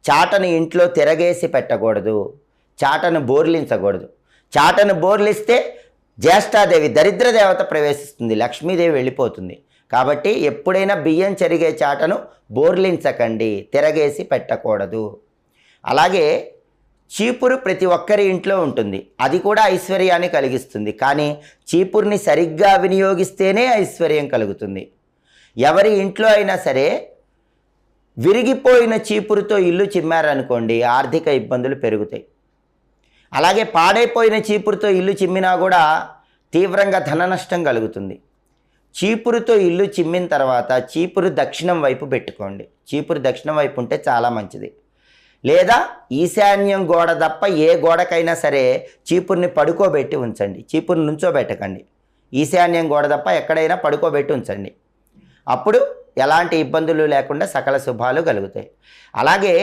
చాటను ఇంట్లో తిరగేసి పెట్టకూడదు, చాటను బోర్లించకూడదు. చాటను బోర్లిస్తే జ్యేష్ఠాదేవి దరిద్ర దేవత ప్రవేశిస్తుంది, లక్ష్మీదేవి వెళ్ళిపోతుంది. కాబట్టి ఎప్పుడైనా బియ్యం చెరిగే చాటను బోర్లించకండి, తిరగేసి పెట్టకూడదు. అలాగే చీపురు ప్రతి ఒక్కరి ఇంట్లో ఉంటుంది, అది కూడా ఐశ్వర్యాన్ని కలిగిస్తుంది. కానీ చీపురుని సరిగ్గా వినియోగిస్తేనే ఐశ్వర్యం కలుగుతుంది. ఎవరి ఇంట్లో అయినా సరే విరిగిపోయిన చీపురుతో ఇల్లు చిమ్మారనుకోండి, ఆర్థిక ఇబ్బందులు పెరుగుతాయి. అలాగే పాడైపోయిన చీపురుతో ఇల్లు చిమ్మినా కూడా తీవ్రంగా ధన నష్టం కలుగుతుంది. చీపురుతో ఇల్లు చిమ్మిన తర్వాత చీపురు దక్షిణం వైపు పెట్టుకోండి. చీపురు దక్షిణం వైపు ఉంటే చాలా మంచిది. లేదా ఈశాన్యం గోడ తప్ప ఏ గోడకైనా సరే చీపురుని పడుకోబెట్టి ఉంచండి, చీపురుని నుంచోబెట్టకండి. ఈశాన్యం గోడ తప్ప ఎక్కడైనా పడుకోబెట్టి ఉంచండి. అప్పుడు ఎలాంటి ఇబ్బందులు లేకుండా సకల శుభాలు కలుగుతాయి. అలాగే